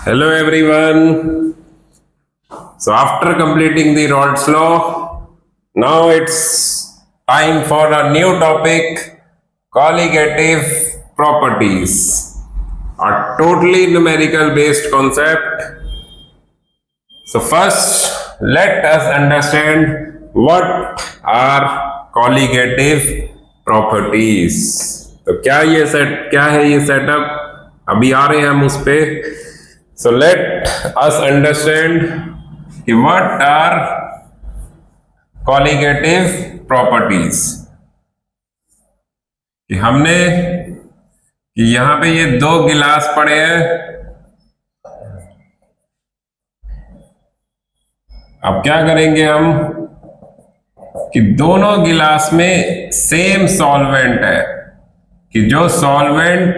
Hello everyone. So after completing the Rod's law, now it's time for a new topic, colligative properties, a totally numerical based concept. So first, let us understand what are colligative properties. तो क्या है ये setup, अभी आ रहे हैं हम उस पे. So let us understand what are colligative properties. कि हमने कि यहां पे ये दो गिलास पड़े हैं. अब क्या करेंगे हम कि दोनों गिलास में सेम सॉल्वेंट है, कि जो सॉल्वेंट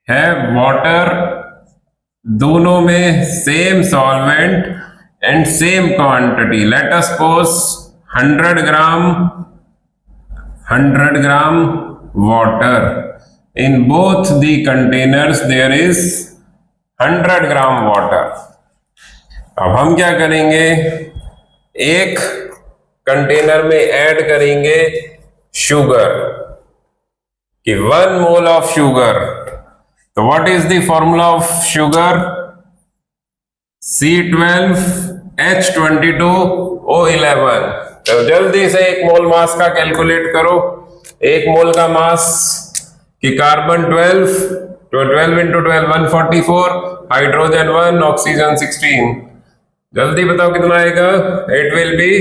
है वाटर, दोनों में same solvent and same quantity. Let us suppose 100 gram water. In both the containers there is 100 gram water. अब हम क्या करेंगे, एक कंटेनर में ऐड करेंगे शुगर, कि 1 मोल ऑफ शुगर. तो what is the formula of sugar? C12H22O11. तो जल्दी से एक मोल मास का कैलकुलेट करो. एक मोल का मास कि कार्बन 12, तो 12 इंटू 12 144, हाइड्रोजन 1, ऑक्सीजन 16. जल्दी बताओ कितना आएगा. इट विल बी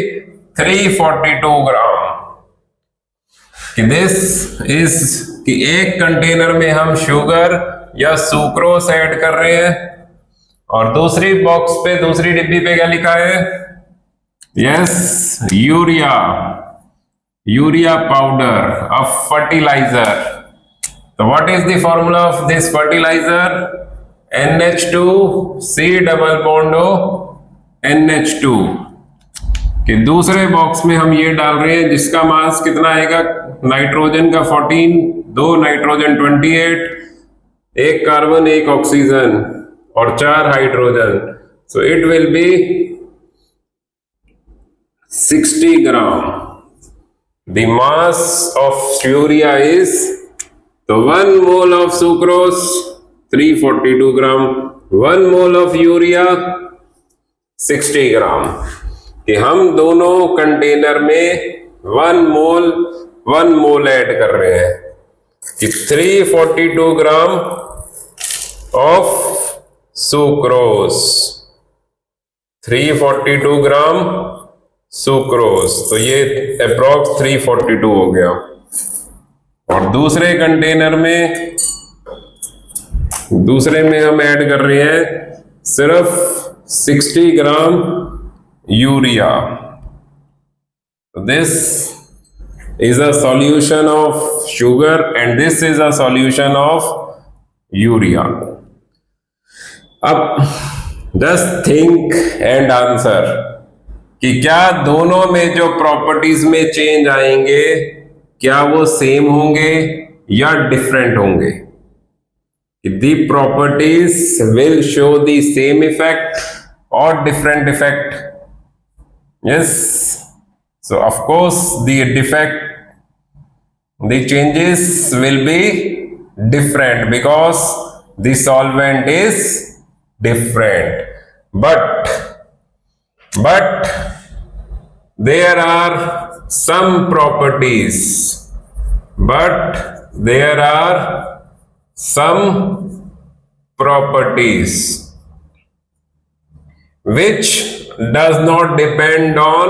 342 ग्राम. कि दिस इज कि एक कंटेनर में हम शुगर या सुक्रोस ऐड कर रहे हैं, और दूसरी बॉक्स पे, दूसरी डिब्बी पे क्या लिखा है? Yes, urea powder, a fertiliser. तो what is the formula of this fertiliser? NH2C double bond O NH2. कि दूसरे बॉक्स में हम ये डाल रहे हैं जिसका मास कितना आएगा? नाइट्रोजन का 14, 2 नाइट्रोजन 28, एक कार्बन, एक ऑक्सीजन और 4 hydrogen. So it will be 60 gram. The mass of urea is, तो 1 mole of sucrose 342 gram, 1 mole of urea 60 ग्राम. कि हम दोनों कंटेनर में 1 मोल ऐड कर रहे हैं, कि 342 gram of sucrose, 342 gram sucrose. तो ये अप्रॉक्स 342 हो गया. और दूसरे कंटेनर में, हम ऐड कर रहे हैं सिर्फ 60 gram urea. This is a solution of sugar and this is a solution of urea. अब just think and answer कि क्या दोनों में जो प्रॉपर्टीज में चेंज आएंगे, क्या वो सेम होंगे या डिफरेंट होंगे? The properties will show the same effect or different effect. Yes. So of course the changes will be different because the solvent is different. But there are some properties. Which does not depend on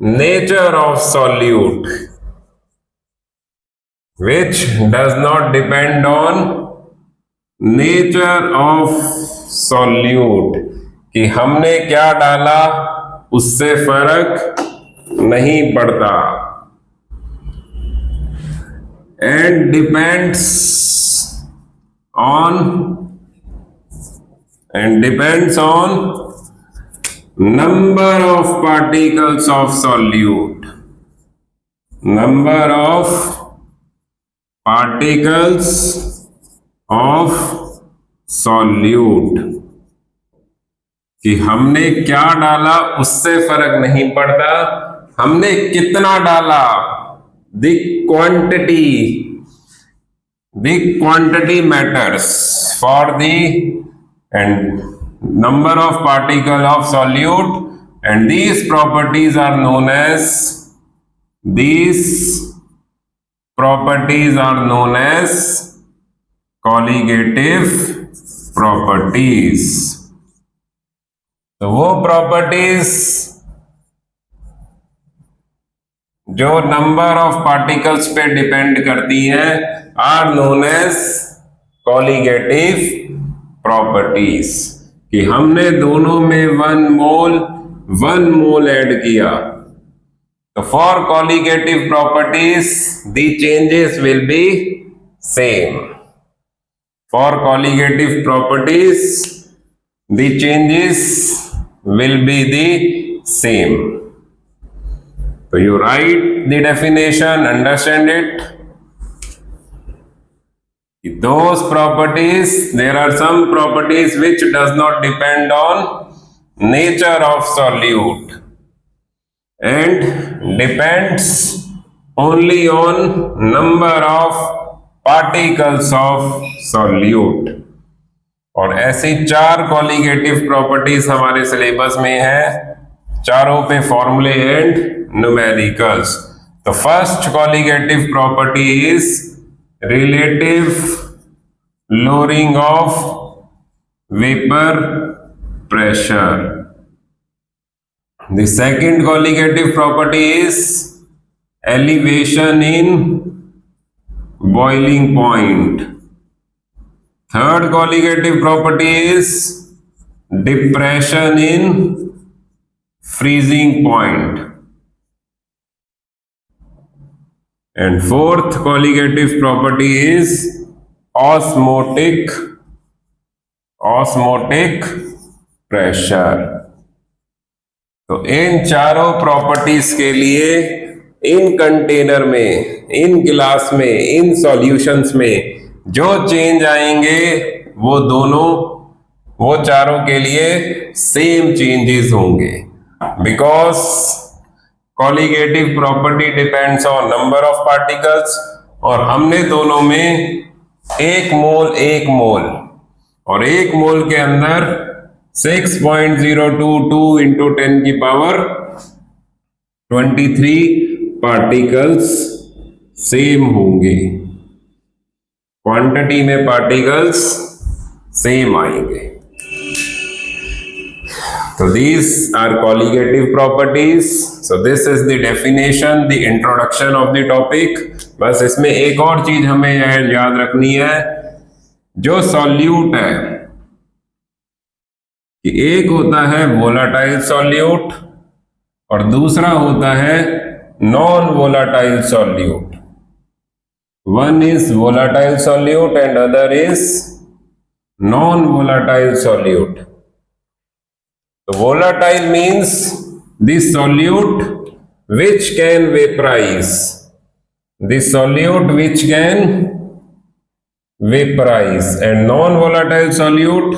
nature of solute. Which does not depend on nature of solute. कि हमने क्या डाला उससे फर्क नहीं पड़ता. And depends on number of particles of solute. Number of particles of solute, कि हमने क्या डाला उससे फर्क नहीं पड़ता, हमने कितना डाला, the quantity matters for the and number of particle of solute, and these properties are known as colligative properties. तो वो प्रॉपर्टीज जो नंबर ऑफ पार्टिकल्स पे डिपेंड करती हैं are known as colligative properties, कि हमने दोनों में वन मोल ऐड किया। तो for colligative properties the changes will be same. For colligative properties the changes will be the same. So you write the definition, understand it. Those properties, there are some properties which does not depend on nature of solute and depends only on number of particles of solute. और ऐसी 4 colligative properties हमारे syllabus में है, चारों पे फॉर्मूले and numericals. तो first colligative property is relative lowering of vapour pressure. The second colligative property is elevation in boiling point. Third colligative property is depression in freezing point. And fourth colligative property is osmotic pressure. तो इन चारों properties के लिए इन container में, इन गिलास में, इन solutions में जो change आएंगे वो चारों के लिए सेम चेंजेस होंगे, because colligative property depends on number of particles, और हमने दोनों में एक मोल और एक मोल के अंदर 6.022 इंटू 10 की पावर 23 पार्टिकल्स सेम होंगे, क्वांटिटी में पार्टिकल्स सेम आएंगे। तो these are colligative properties. So this is the definition, the introduction of the topic. बस इसमें एक और चीज हमें याद रखनी है, जो सॉल्यूट है कि एक होता है वोलाटाइल सॉल्यूट और दूसरा होता है non volatile solute. One is volatile solute and other is non-volatile solute. So volatile means the solute which can vaporize. The solute which can vaporize, and non-volatile solute,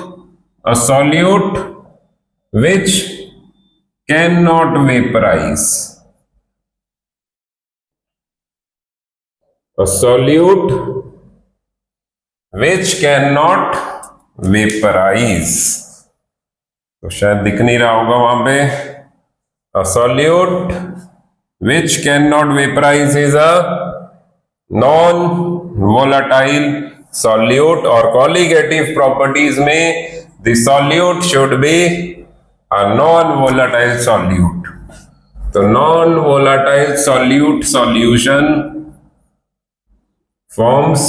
a solute which cannot vaporize. A solute which cannot vaporize. तो शायद दिख नहीं रहा होगा वहां पे। A solute which cannot vaporize is a non-volatile solute, और colligative properties में the solute should be a non-volatile solute. तो non-volatile solute solution forms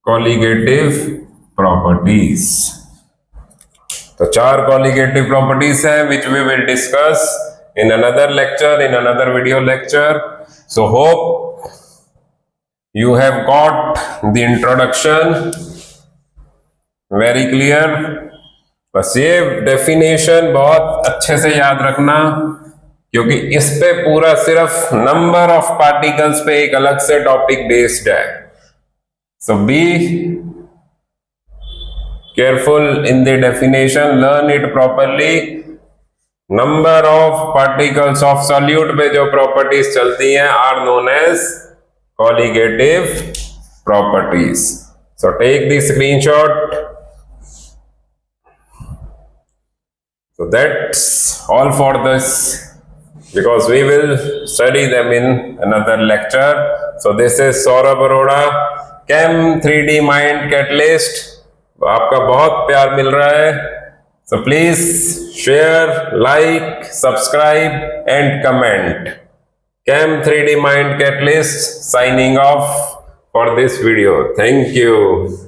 colligative properties. तो 4 colligative properties है which we will discuss in another lecture, in another video lecture. So hope you have got the introduction very clear. बस ये definition बहुत अच्छे से याद रखना क्योंकि इस पे पूरा सिर्फ नंबर ऑफ पार्टिकल्स पे एक अलग से टॉपिक बेस्ड है. So be careful in the definition, learn it properly. Number of particles of solute पे जो प्रॉपर्टीज चलती हैं are known as colligative properties. So take the screenshot. So that's all for this, because we will study them in another lecture. So this is Saurabh Arora, Chem 3D Mind Catalyst. आपका बहुत प्यार मिल रहा है. So please share, like, subscribe and comment. Chem 3D Mind Catalyst signing off for this video. Thank you.